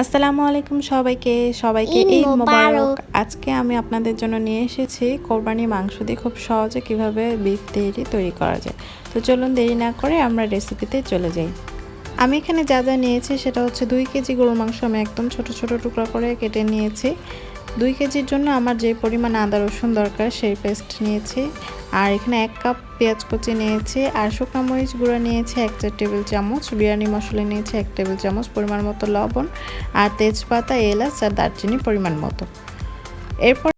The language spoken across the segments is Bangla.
আসসালামু আলাইকুম সবাইকে ঈদ মোবারক। আজকে আমি আপনাদের জন্য নিয়ে এসেছি কোরবানি মাংস দিয়ে খুব সহজে কিভাবে বিফ তেহেরি তৈরি করা যায়। তো চলুন দেরি না করে আমরা রেসিপিতে চলে যাই। আমি এখানে যা যা নিয়েছি সেটা হচ্ছে 2 কেজি গরুর মাংস আমি একদম ছোট ছোট টুকরা করে কেটে নিয়েছি। 2 কেজির জন্য আমার যে পরিমাণ আদা রসুন দরকার সেই পেস্ট নিয়েছি। আর এখানে 1 কাপ পেঁয়াজ কুচি নিয়েছি, আর শুকনো মরিচ গুঁড়া নিয়েছি 1 টেবিল চামচ, বিরিয়ানি মশলা নিয়েছি 1 টেবিল চামচ, পরিমাণ মতো লবণ, আর তেজপাতা, এলাচ আর দারচিনি পরিমাণ মতো। এরপর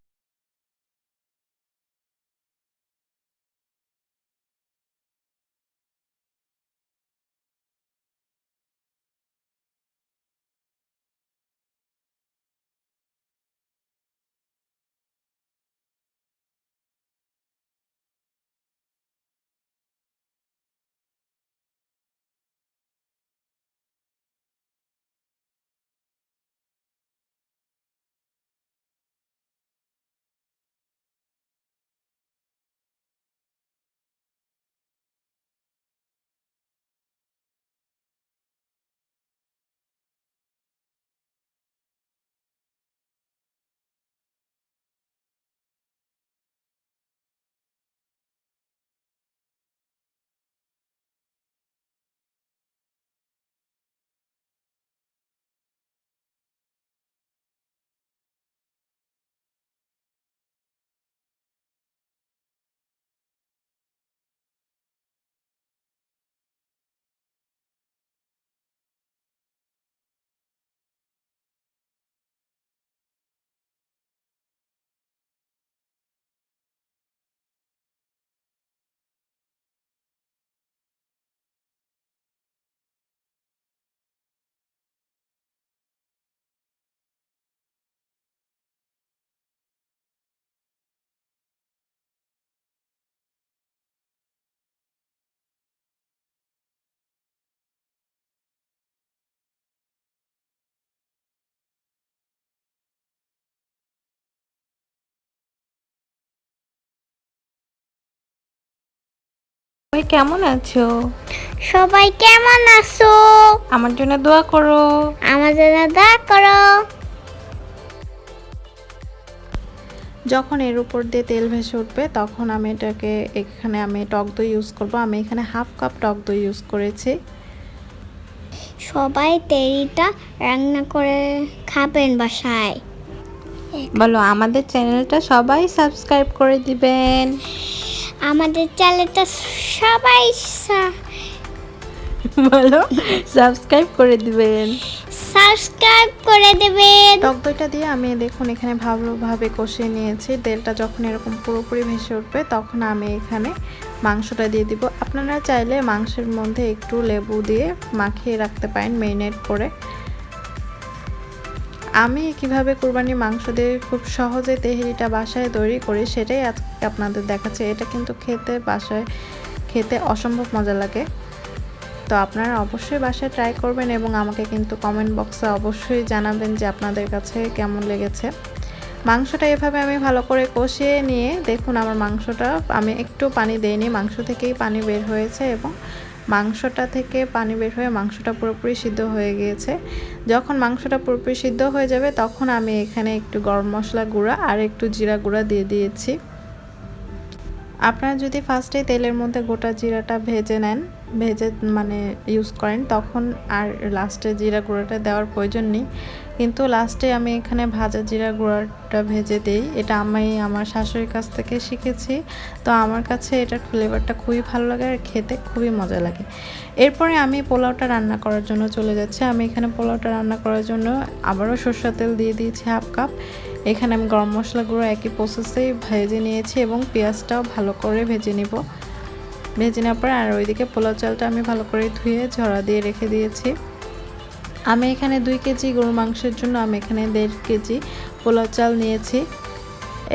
কেমন আছো? সবাই কেমন আছো? আমার জন্য দোয়া করো। আমার জন্য দোয়া করো। যখন এর উপর দিয়ে তেল ভেসে উঠবে তখন আমি এখানে আমি টক দই ইউজ করব। আমি এখানে 1/2 কাপ টক দই ইউজ করেছি। সবাই তেরিটা রান্না করে খাবেন বাসায়। বলো আমাদের চ্যানেলটা সবাই সাবস্ক্রাইব করে দিবেন। আমাদের চ্যানেলটা সবাই বলো সাবস্ক্রাইব করে দিবেন। সাবস্ক্রাইব করে দেবেন। টক দইটা দিয়ে আমি দেখুন এখানে ভালোভাবে কষিয়ে নিয়েছি। তেলটা যখন এরকম পুরোপুরি ভেসে উঠবে তখন আমি এখানে মাংসটা দিয়ে দিব। আপনারা চাইলে মাংসের মধ্যে একটু লেবু দিয়ে মাখিয়ে রাখতে পারেন ম্যারিনেট করে। আমি কিভাবে কুরবানির মাংস দিয়ে খুব সহজে তেহেরিটা বাসায় তৈরি করি সেটাই আজকে আপনাদের দেখাচ্ছি। এটা কিন্তু বাসায় খেতে অসম্ভব মজা লাগে। তো আপনারা অবশ্যই বাসায় ট্রাই করবেন এবং আমাকে কিন্তু কমেন্ট বক্সে অবশ্যই জানাবেন যে আপনাদের কাছে কেমন লেগেছে। মাংসটা এভাবে আমি ভালো করে কষিয়ে নিয়ে দেখুন আমার মাংসটা আমি একটু পানি দেইনি, মাংস থেকেই পানি বের হয়েছে এবং মাংসটা থেকে পানি বের হয়ে মাংসটা পুরোপুরি সিদ্ধ হয়ে গিয়েছে। যখন মাংসটা পুরোপুরি সিদ্ধ হয়ে যাবে তখন আমি এখানে একটু গরম মশলা গুঁড়া আর একটু জিরা গুঁড়া দিয়ে দিয়েছি। আপনারা যদি ফার্স্টে তেলের মধ্যে গোটা জিরাটা ভেজে ইউজ করেন তখন আর লাস্টে জিরা গুঁড়াটা দেওয়ার প্রয়োজন নেই, কিন্তু লাস্টে আমি এখানে ভাজা জিরা গুঁড়াটা ভেজে দিই। এটা আমি আমার শাশুড়ির কাছ থেকে শিখেছি। তো আমার কাছে এটার ফ্লেভারটা খুবই ভালো লাগে আর খেতে খুবই মজা লাগে। এরপরে আমি পোলাওটা রান্না করার জন্য চলে যাচ্ছি। আমি এখানে পোলাওটা রান্না করার জন্য আবারও সরষের তেল দিয়ে দিয়েছি 1/2 কাপ। এখানে আমি গরম মশলা গুঁড়ো একই প্রসেসেই ভেজে নিয়েছি এবং পেঁয়াজটাও ভালো করে ভেজে নিব। ভেজে নেওয়ার পর আর ওইদিকে পোলাও চালটা আমি ভালো করে ধুয়ে ঝরা দিয়ে রেখে দিয়েছি। আমি এখানে 2 কেজি গরুর মাংসের জন্য আমি এখানে 1.5 কেজি পোলাও চাল নিয়েছি।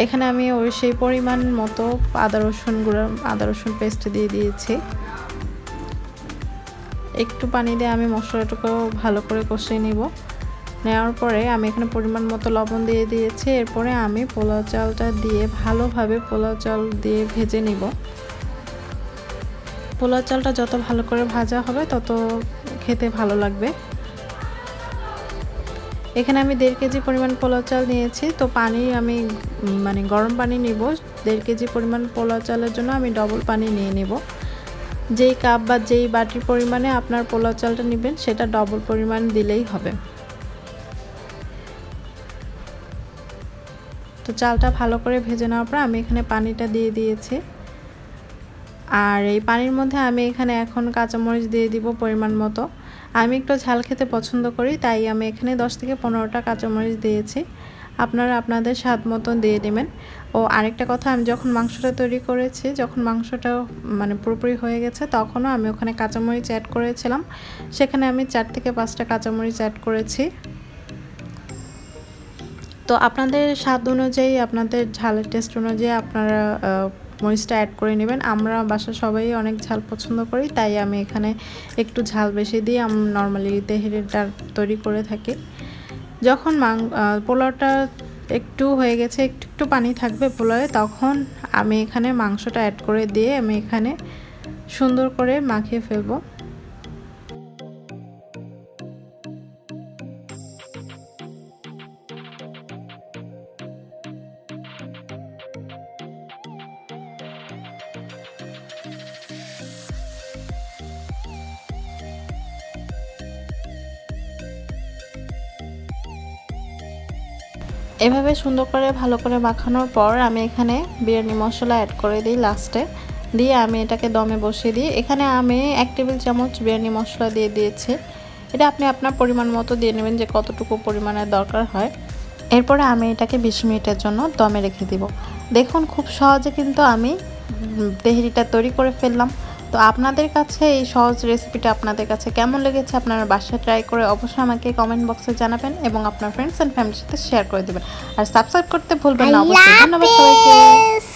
এখানে আমি সেই পরিমাণ মতো আদা রসুন পেস্ট দিয়ে দিয়েছি। একটু পানি দিয়ে আমি মশলাটাকে ভালো করে কষিয়ে নিব। নেওয়ার পরে আমি এখানে পরিমাণ মতো লবণ দিয়ে দিয়েছি। এরপরে আমি পোলাও চালটা দিয়ে ভালোভাবে পোলাও চাল দিয়ে ভেজে নিব। পোলাও চালটা যত ভালো করে ভাজা হবে তত খেতে ভালো লাগবে। এখানে আমি 1.5 কেজি পরিমাণ পোলাও চাল নিয়েছি। তো পানি আমি মানে গরম পানি নিব। 1.5 কেজি পরিমাণ পোলাও চালের জন্য আমি ডবল পানি নিয়ে নেব। যেই কাপ বা যেই বাটির পরিমাণে আপনার পোলাও চালটা নেবেন সেটা ডবল পরিমাণ দিলেই হবে। তো চালটা ভালো করে ভেজে নেওয়ার পর আমি এখানে পানিটা দিয়ে দিয়েছি। আর এই পানির মধ্যে আমি এখানে এখন কাঁচামরিচ দিয়ে দিব পরিমাণ মতো। আমি একটু ঝাল খেতে পছন্দ করি, তাই আমি এখানে 10 থেকে 15টা কাঁচামরিচ দিয়েছি। আপনারা আপনাদের স্বাদ মতো দিয়ে নেবেন। ও আরেকটা কথা, আমি যখন মাংসটা তৈরি করেছি, যখন মাংসটা মানে পুরোপুরি হয়ে গেছে, তখনও আমি ওখানে কাঁচামরিচ অ্যাড করেছিলাম। সেখানে আমি 4 থেকে 5টা কাঁচামরিচ অ্যাড করেছি। তো আপনাদের স্বাদ অনুযায়ী, আপনাদের ঝালের টেস্ট অনুযায়ী আপনারা মরিচটা অ্যাড করে নেবেন। আমরা বাসার সবাই অনেক ঝাল পছন্দ করি, তাই আমি এখানে একটু ঝাল বেশি দিয়ে আমি নর্মালি তেহেরিটা তৈরি করে থাকি। যখন পোলাওটা একটু হয়ে গেছে, একটু পানি থাকবে পোলাওয়ে, তখন আমি এখানে মাংসটা অ্যাড করে দিয়ে আমি এখানে সুন্দর করে মাখিয়ে ফেলবো। এভাবে সুন্দর করে ভালো করে মাখানোর পর আমি এখানে বিরিয়ানি মশলা অ্যাড করে দিই লাস্টে, দিয়ে আমি এটাকে দমে বসিয়ে দিই। এখানে আমি 1 টেবিল চামচ বিরিয়ানি মশলা দিয়ে দিয়েছি। এটা আপনি আপনার পরিমাণ মতো দিয়ে নেবেন যে কতটুকু পরিমাণের দরকার হয়। এরপরে আমি এটাকে 20 মিনিটের জন্য দমে রেখে দিব। দেখুন খুব সহজে কিন্তু আমি তেহেরিটা তৈরি করে ফেললাম। তো আপনাদের কাছে এই সহজ রেসিপিটা আপনাদের কাছে কেমন লেগেছে, আপনারা বাসায় ট্রাই করে অবশ্যই আমাকে কমেন্ট বক্সে জানাবেন এবং আপনার ফ্রেন্ডস অ্যান্ড ফ্যামিলির সাথে শেয়ার করে দেবেন। আর সাবস্ক্রাইব করতে ভুলবেন না অবশ্যই। ধন্যবাদ সবাইকে।